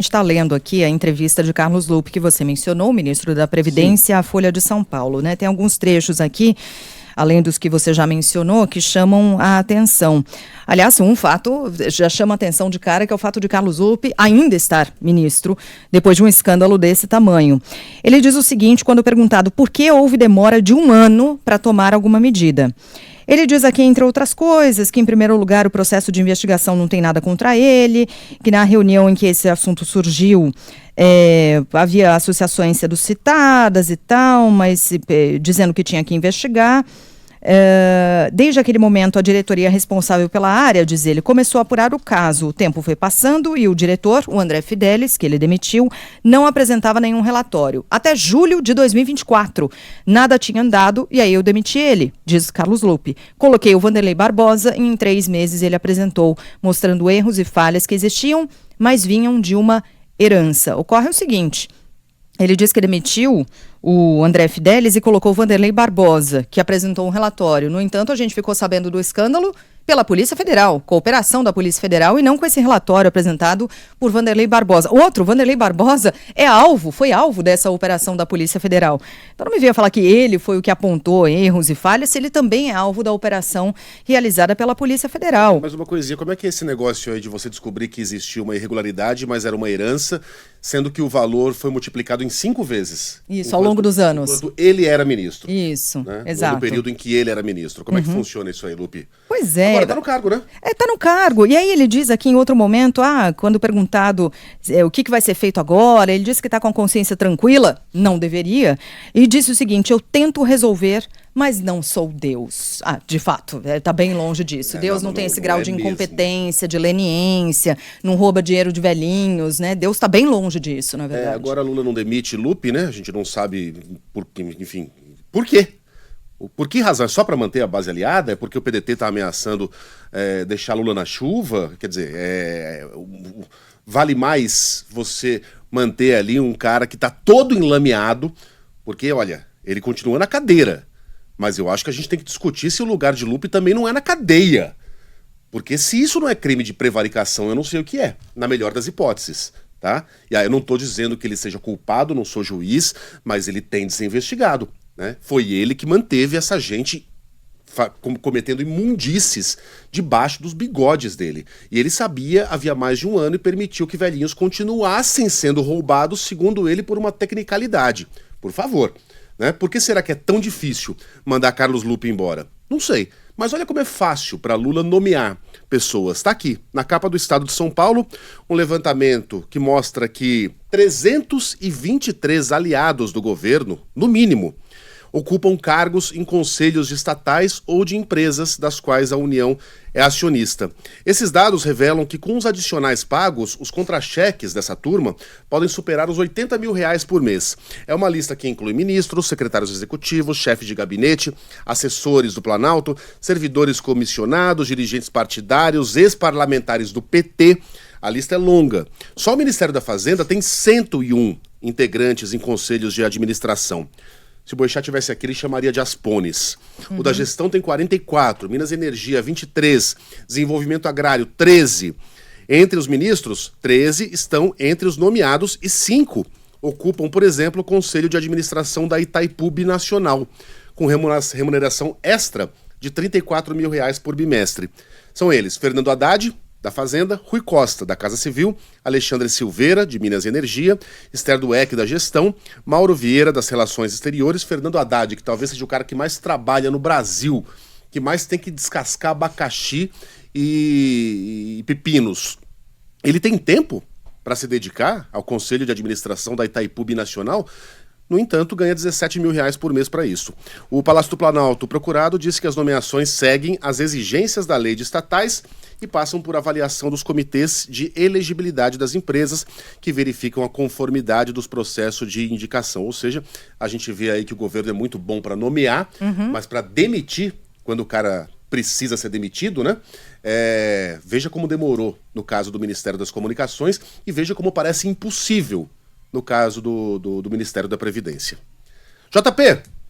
A gente está lendo aqui a entrevista de Carlos Lupe, que você mencionou, o ministro da Previdência, à Folha de São Paulo, né? Tem alguns trechos aqui, além dos que você já mencionou, que chamam a atenção. Aliás, um fato já chama a atenção de cara, que é o fato de Carlos Lupe ainda estar ministro, depois de um escândalo desse tamanho. Ele diz o seguinte, quando perguntado por que houve demora de 1 ano para tomar alguma medida. Ele diz aqui, entre outras coisas, que, em primeiro lugar, o processo de investigação não tem nada contra ele, que na reunião em que esse assunto surgiu, havia associações sendo citadas e tal, mas dizendo que tinha que investigar. Desde aquele momento, a diretoria responsável pela área, diz ele, começou a apurar o caso. O tempo foi passando e o diretor, o André Fidelis, que ele demitiu, não apresentava nenhum relatório. Até julho de 2024, nada tinha andado e aí eu demiti ele, diz Carlos Lupe. Coloquei o Vanderlei Barbosa e em 3 meses ele apresentou, mostrando erros e falhas que existiam, mas vinham de uma herança. Ocorre o seguinte... Ele diz que demitiu o André Fidelis e colocou o Vanderlei Barbosa, que apresentou um relatório. No entanto, a gente ficou sabendo do escândalo pela Polícia Federal, cooperação da Polícia Federal, e não com esse relatório apresentado por Vanderlei Barbosa. Outro, Vanderlei Barbosa, foi alvo dessa operação da Polícia Federal. Então não me venha falar que ele foi o que apontou erros e falhas, se ele também é alvo da operação realizada pela Polícia Federal. Mas uma coisinha, como é que é esse negócio aí de você descobrir que existiu uma irregularidade, mas era uma herança, sendo que o valor foi multiplicado em 5 vezes? Isso, ao longo dos anos. Enquanto ele era ministro. Isso, né? exato. No período em que ele era ministro. Como é que funciona isso aí, Lupe? Pois é. Agora tá no cargo, né? Tá no cargo. E aí ele diz aqui em outro momento, quando perguntado o que vai ser feito agora, ele disse que está com a consciência tranquila, não deveria, e disse o seguinte, eu tento resolver, mas não sou Deus. De fato, está bem longe disso. Deus não tem esse grau de incompetência, de leniência, não rouba dinheiro de velhinhos, né? Deus está bem longe disso, na verdade. Agora Lula não demite Lupe, né? A gente não sabe, por quê? Por que razão? É só para manter a base aliada? É porque o PDT está ameaçando deixar Lula na chuva? Quer dizer, vale mais você manter ali um cara que está todo enlameado, porque, olha, ele continua na cadeira. Mas eu acho que a gente tem que discutir se o lugar de Lupe também não é na cadeia. Porque se isso não é crime de prevaricação, eu não sei o que é, na melhor das hipóteses. Tá? E aí eu não estou dizendo que ele seja culpado, não sou juiz, mas ele tem de ser investigado. Né? Foi ele que manteve essa gente cometendo imundícies debaixo dos bigodes dele. E ele sabia havia mais de 1 ano e permitiu que velhinhos continuassem sendo roubados, segundo ele, por uma tecnicalidade. Por favor. Né? Por que será que é tão difícil mandar Carlos Lupe embora? Não sei. Mas olha como é fácil para Lula nomear pessoas. Está aqui, na capa do Estado de São Paulo, um levantamento que mostra que 323 aliados do governo, no mínimo, ocupam cargos em conselhos de estatais ou de empresas das quais a União é acionista. Esses dados revelam que com os adicionais pagos, os contra-cheques dessa turma podem superar os R$80 mil por mês. É uma lista que inclui ministros, secretários executivos, chefes de gabinete, assessores do Planalto, servidores comissionados, dirigentes partidários, ex-parlamentares do PT. A lista é longa. Só o Ministério da Fazenda tem 101 integrantes em conselhos de administração. Se o Boechat tivesse aqui, ele chamaria de aspones. O da gestão tem 44, Minas e Energia 23, Desenvolvimento Agrário 13. Entre os ministros, 13 estão entre os nomeados e 5 ocupam, por exemplo, o Conselho de Administração da Itaipu Binacional, com remuneração extra de R$34 mil por bimestre. São eles, Fernando Haddad, da Fazenda, Rui Costa, da Casa Civil, Alexandre Silveira, de Minas e Energia, Esther Dueck, da Gestão, Mauro Vieira, das Relações Exteriores, Fernando Haddad, que talvez seja o cara que mais trabalha no Brasil, que mais tem que descascar abacaxi e pepinos. Ele tem tempo para se dedicar ao Conselho de Administração da Itaipu Binacional? No entanto, ganha R$17 mil por mês para isso. O Palácio do Planalto, o procurado, disse que as nomeações seguem as exigências da lei de estatais e passam por avaliação dos comitês de elegibilidade das empresas que verificam a conformidade dos processos de indicação. Ou seja, a gente vê aí que o governo é muito bom para nomear, mas para demitir, quando o cara precisa ser demitido, né? Veja como demorou no caso do Ministério das Comunicações e veja como parece impossível no caso do Ministério da Previdência. JP!